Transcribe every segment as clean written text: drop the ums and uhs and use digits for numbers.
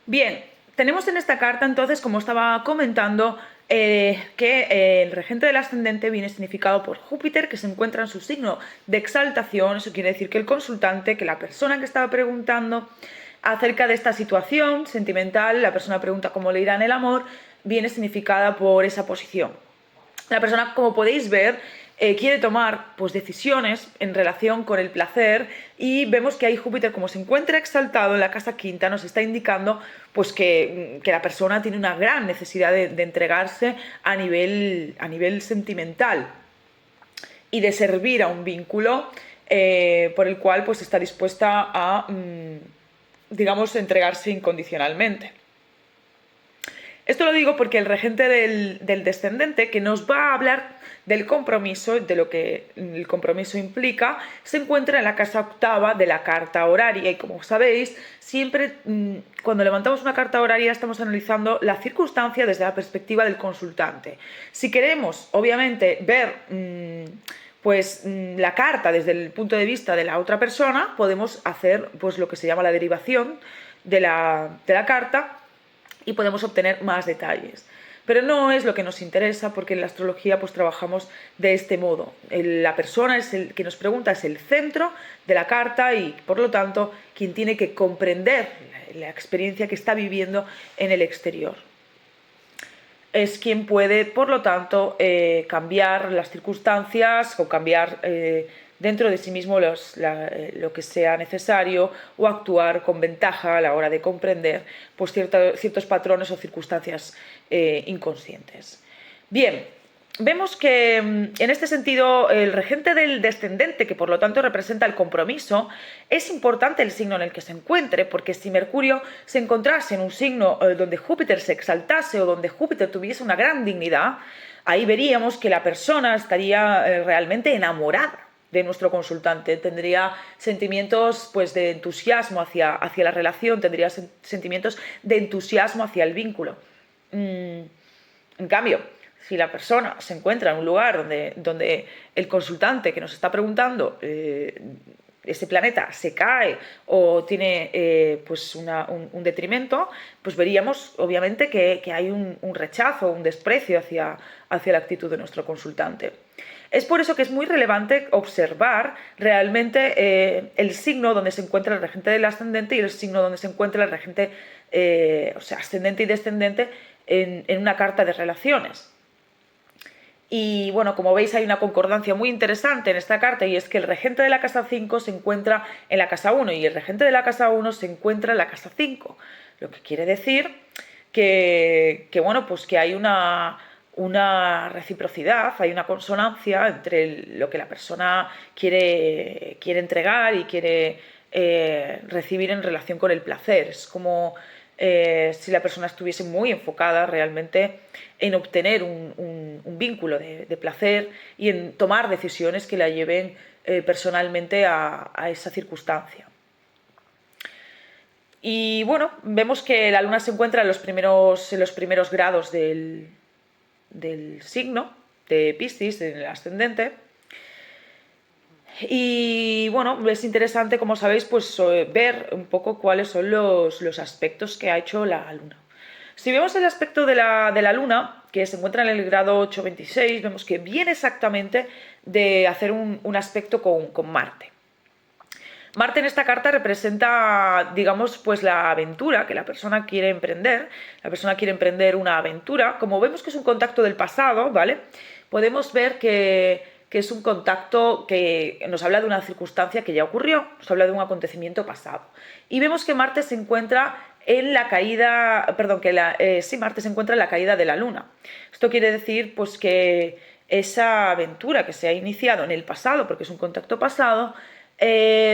Bien, tenemos en esta carta entonces, como estaba comentando, que el regente del ascendente viene significado por Júpiter, que se encuentra en su signo de exaltación. Eso quiere decir que el consultante, que la persona que estaba preguntando acerca de esta situación sentimental, la persona pregunta cómo le irá en el amor, viene significada por esa posición. La persona, como podéis ver, quiere tomar pues, decisiones en relación con el placer, y vemos que ahí Júpiter, como se encuentra exaltado en la casa quinta, nos está indicando pues, que la persona tiene una gran necesidad de entregarse a nivel sentimental y de servir a un vínculo por el cual pues, está dispuesta a, digamos, entregarse incondicionalmente. Esto lo digo porque el regente del descendente, que nos va a hablar del compromiso, de lo que el compromiso implica, se encuentra en la casa octava de la carta horaria. Y como sabéis, siempre cuando levantamos una carta horaria estamos analizando la circunstancia desde la perspectiva del consultante. Si queremos, obviamente, ver pues la carta desde el punto de vista de la otra persona, podemos hacer pues lo que se llama la derivación de la carta y podemos obtener más detalles. Pero no es lo que nos interesa, porque en la astrología pues trabajamos de este modo. La persona es el que nos pregunta, es el centro de la carta, y por lo tanto quien tiene que comprender la experiencia que está viviendo en el exterior. Es quien puede, por lo tanto, cambiar las circunstancias o cambiar dentro de sí mismo lo que sea necesario, o actuar con ventaja a la hora de comprender pues, ciertos patrones o circunstancias inconscientes. Bien, vemos que en este sentido el regente del descendente, que por lo tanto representa el compromiso, es importante el signo en el que se encuentre, porque si Mercurio se encontrase en un signo donde Júpiter se exaltase o donde Júpiter tuviese una gran dignidad, ahí veríamos que la persona estaría realmente enamorada de nuestro consultante, tendría sentimientos pues, de entusiasmo hacia la relación, tendría sentimientos de entusiasmo hacia el vínculo. En cambio, si la persona se encuentra en un lugar donde el consultante que nos está preguntando, ese planeta se cae o tiene pues un detrimento, pues veríamos obviamente que hay un rechazo, un desprecio hacia la actitud de nuestro consultante. Es por eso que es muy relevante observar realmente el signo donde se encuentra el regente del ascendente y el signo donde se encuentra el regente, o sea, ascendente y descendente en una carta de relaciones. Y bueno, como veis, hay una concordancia muy interesante en esta carta, y es que el regente de la casa 5 se encuentra en la casa 1 y el regente de la casa 1 se encuentra en la casa 5, lo que quiere decir bueno, pues que hay una reciprocidad, hay una consonancia entre lo que la persona quiere entregar y quiere recibir en relación con el placer. Es como si la persona estuviese muy enfocada realmente en obtener un vínculo de placer y en tomar decisiones que la lleven personalmente a esa circunstancia. Y bueno, vemos que la luna se encuentra en los primeros grados del signo de Piscis, en el ascendente. Y bueno, es interesante, como sabéis, pues ver un poco cuáles son los aspectos que ha hecho la luna. Si vemos el aspecto de la luna, que se encuentra en el grado 826, vemos que viene exactamente de hacer un aspecto con Marte. Marte en esta carta representa, digamos, pues la aventura que la persona quiere emprender. La persona quiere emprender una aventura. Como vemos que es un contacto del pasado, ¿vale? Podemos ver que es un contacto que nos habla de una circunstancia que ya ocurrió, nos habla de un acontecimiento pasado. Y vemos que Marte se encuentra en la caída, perdón, sí, Marte se encuentra en la caída de la Luna. Esto quiere decir, pues, que esa aventura que se ha iniciado en el pasado, porque es un contacto pasado,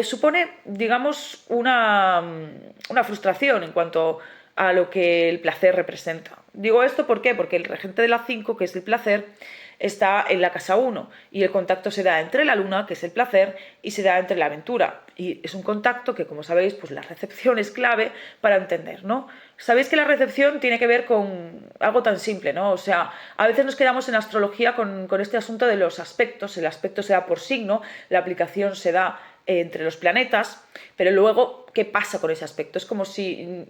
supone, digamos, una frustración en cuanto a lo que el placer representa. Digo esto ¿por qué? Porque el regente de la 5, que es el placer, está en la casa 1 y el contacto se da entre la luna, que es el placer, y se da entre la aventura. Y es un contacto que, como sabéis, pues la recepción es clave para entender, ¿no? Sabéis que la recepción tiene que ver con algo tan simple, ¿no? O sea, a veces nos quedamos en astrología con este asunto de los aspectos. El aspecto se da por signo, la aplicación se da entre los planetas, pero luego, ¿qué pasa con ese aspecto? Es como si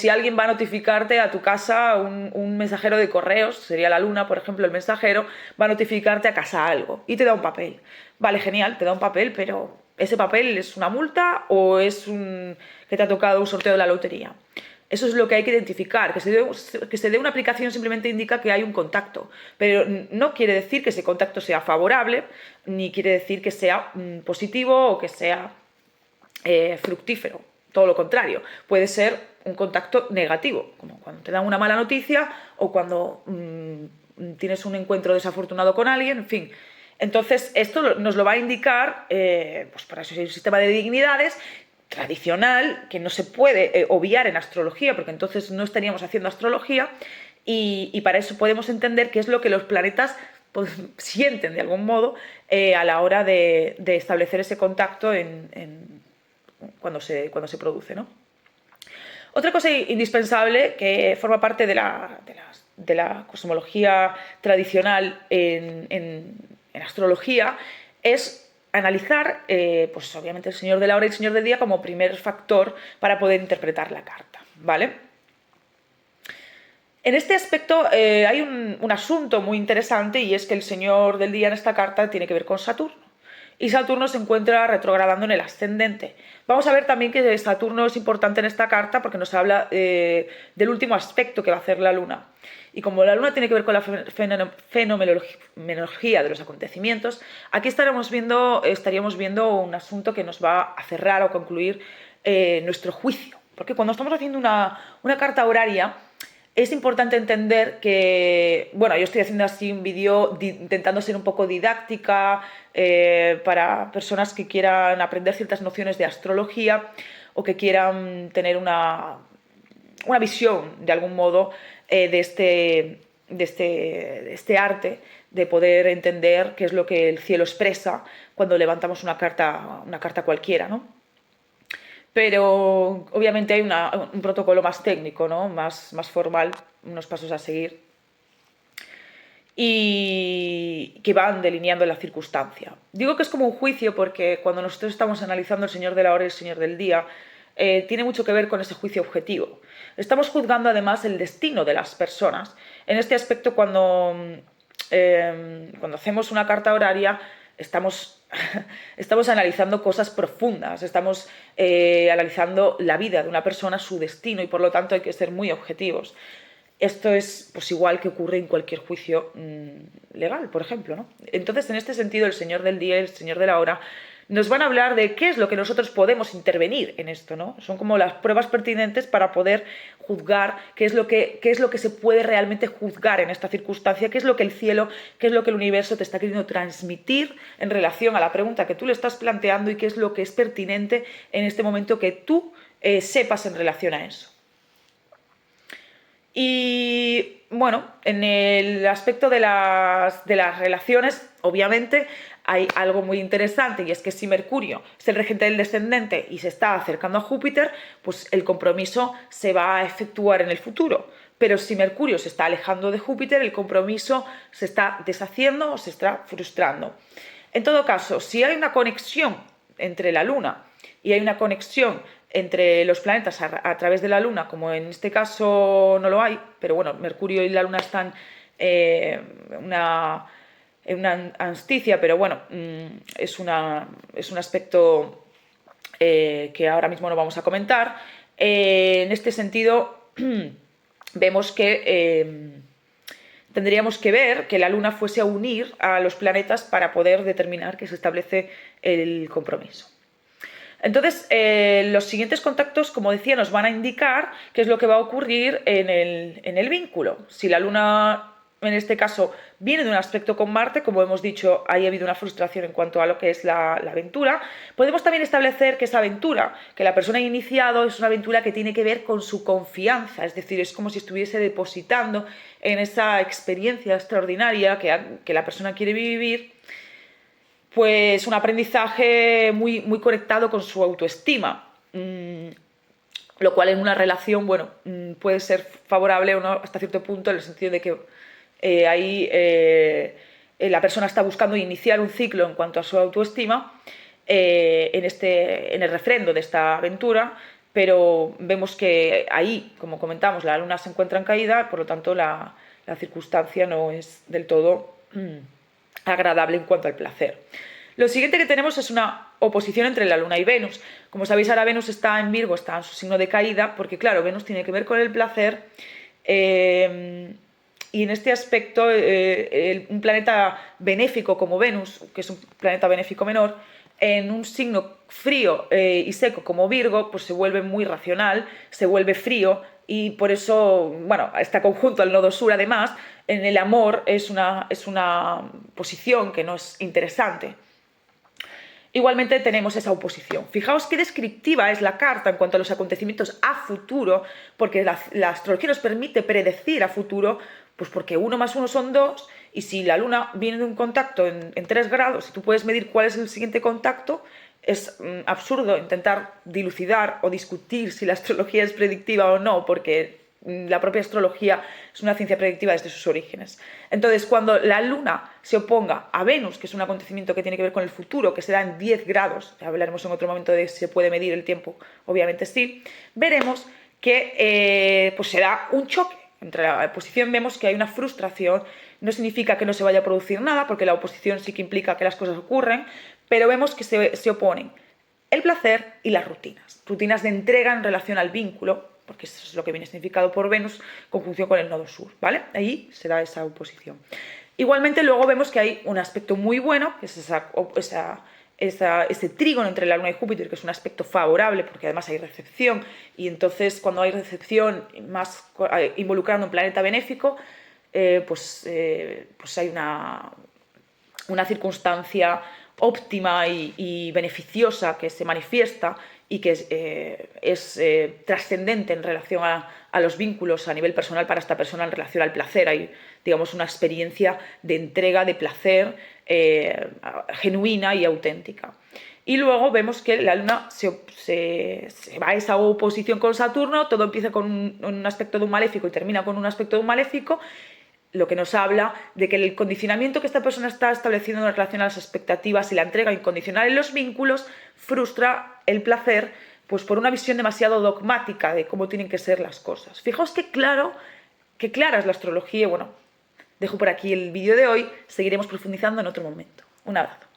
alguien va a notificarte a tu casa, un mensajero de correos, sería la luna, por ejemplo, el mensajero, va a notificarte a casa algo y te da un papel. Vale, genial, te da un papel, pero ¿ese papel es una multa o es que te ha tocado un sorteo de la lotería? Eso es lo que hay que identificar. Que se dé una aplicación simplemente indica que hay un contacto, pero no quiere decir que ese contacto sea favorable, ni quiere decir que sea positivo o que sea fructífero. Todo lo contrario, puede ser un contacto negativo, como cuando te dan una mala noticia o cuando tienes un encuentro desafortunado con alguien, en fin. Entonces, esto nos lo va a indicar, pues para eso hay un sistema de dignidades tradicional que no se puede obviar en astrología, porque entonces no estaríamos haciendo astrología, y para eso podemos entender qué es lo que los planetas pues, sienten de algún modo a la hora de establecer ese contacto cuando se produce, ¿no? Otra cosa indispensable que forma parte de la cosmología tradicional en astrología es analizar, pues obviamente el señor de la hora y el señor del día como primer factor para poder interpretar la carta, ¿vale? En este aspecto hay un asunto muy interesante y es que el señor del día en esta carta tiene que ver con Saturno. Y Saturno se encuentra retrogradando en el ascendente. Vamos a ver también que Saturno es importante en esta carta porque nos habla del último aspecto que va a hacer la Luna. Y como la Luna tiene que ver con la fenomenología de los acontecimientos, aquí estaríamos viendo un asunto que nos va a cerrar o concluir nuestro juicio. Porque cuando estamos haciendo una carta horaria, es importante entender que, bueno, yo estoy haciendo así un vídeo intentando ser un poco didáctica para personas que quieran aprender ciertas nociones de astrología o que quieran tener una visión, de algún modo, de este arte, de poder entender qué es lo que el cielo expresa cuando levantamos una carta cualquiera, ¿no? Pero obviamente hay un protocolo más técnico, ¿no? más formal, unos pasos a seguir y que van delineando la circunstancia. Digo que es como un juicio porque cuando nosotros estamos analizando el señor de la hora y el señor del día, tiene mucho que ver con ese juicio objetivo. Estamos juzgando además el destino de las personas. En este aspecto, cuando hacemos una carta horaria, estamos analizando cosas profundas, estamos analizando la vida de una persona, su destino, y por lo tanto hay que ser muy objetivos. Esto es pues igual que ocurre en cualquier juicio legal, por ejemplo, ¿no? Entonces, en este sentido, el señor del día y el señor de la hora nos van a hablar de qué es lo que nosotros podemos intervenir en esto, ¿no? Son como las pruebas pertinentes para poder juzgar qué es lo que se puede realmente juzgar en esta circunstancia, qué es lo que el cielo, qué es lo que el universo te está queriendo transmitir en relación a la pregunta que tú le estás planteando y qué es lo que es pertinente en este momento que tú sepas en relación a eso. Y bueno, en el aspecto de las relaciones, obviamente, hay algo muy interesante y es que si Mercurio es el regente del descendente y se está acercando a Júpiter, pues el compromiso se va a efectuar en el futuro. Pero si Mercurio se está alejando de Júpiter, el compromiso se está deshaciendo o se está frustrando. En todo caso, si hay una conexión entre la Luna y hay una conexión entre los planetas a través de la Luna, como en este caso no lo hay, pero bueno, Mercurio y la Luna están en una ansticia, pero bueno, es un aspecto que ahora mismo no vamos a comentar. En este sentido, vemos que tendríamos que ver que la Luna fuese a unir a los planetas para poder determinar que se establece el compromiso. Entonces, los siguientes contactos, como decía, nos van a indicar qué es lo que va a ocurrir en el vínculo. Si la Luna, en este caso, viene de un aspecto con Marte, como hemos dicho, ahí ha habido una frustración en cuanto a lo que es la aventura, podemos también establecer que esa aventura que la persona ha iniciado es una aventura que tiene que ver con su confianza, es decir, es como si estuviese depositando en esa experiencia extraordinaria que la persona quiere vivir, pues un aprendizaje muy, muy conectado con su autoestima, lo cual en una relación, bueno, puede ser favorable o no hasta cierto punto, en el sentido de que ahí la persona está buscando iniciar un ciclo en cuanto a su autoestima, en el refrendo de esta aventura, pero vemos que ahí, como comentamos, la luna se encuentra en caída, por lo tanto la circunstancia no es del todo agradable en cuanto al placer. Lo siguiente que tenemos es una oposición entre la Luna y Venus. Como sabéis, ahora Venus está en Virgo, está en su signo de caída, porque claro, Venus tiene que ver con el placer, y en este aspecto un planeta benéfico como Venus, que es un planeta benéfico menor, en un signo frío y seco como Virgo, pues se vuelve muy racional, se vuelve frío, y por eso, bueno, está conjunto al nodo sur. Además, en el amor es una posición que no es interesante. Igualmente tenemos esa oposición. Fijaos qué descriptiva es la carta en cuanto a los acontecimientos a futuro, porque la astrología nos permite predecir a futuro, pues porque 1 más 1 son 2, y si la luna viene de un contacto en 3 grados y tú puedes medir cuál es el siguiente contacto, es absurdo intentar dilucidar o discutir si la astrología es predictiva o no, porque la propia astrología es una ciencia predictiva desde sus orígenes. Entonces, cuando la luna se oponga a Venus, que es un acontecimiento que tiene que ver con el futuro, que será en 10 grados, ya hablaremos en otro momento de si se puede medir el tiempo, obviamente sí, veremos que pues se da un choque. Entre la oposición vemos que hay una frustración, no significa que no se vaya a producir nada, porque la oposición sí que implica que las cosas ocurren, pero vemos que se oponen el placer y las rutinas de entrega en relación al vínculo, porque eso es lo que viene significado por Venus, conjunción con el nodo sur, ¿vale? Ahí se da esa oposición. Igualmente luego vemos que hay un aspecto muy bueno, que es ese trígono entre la Luna y Júpiter, que es un aspecto favorable, porque además hay recepción, y entonces cuando hay recepción, más involucrando un planeta benéfico, pues hay una circunstancia óptima y beneficiosa que se manifiesta y que es trascendente en relación a los vínculos a nivel personal para esta persona en relación al placer. Hay, digamos, una experiencia de entrega, de placer genuina y auténtica. Y luego vemos que la Luna se va a esa oposición con Saturno, todo empieza con un aspecto de un maléfico y termina con un aspecto de un maléfico, lo que nos habla de que el condicionamiento que esta persona está estableciendo en relación a las expectativas y la entrega incondicional en los vínculos frustra el placer, pues por una visión demasiado dogmática de cómo tienen que ser las cosas. Fijaos qué clara es la astrología. Bueno, dejo por aquí el vídeo de hoy, seguiremos profundizando en otro momento. Un abrazo.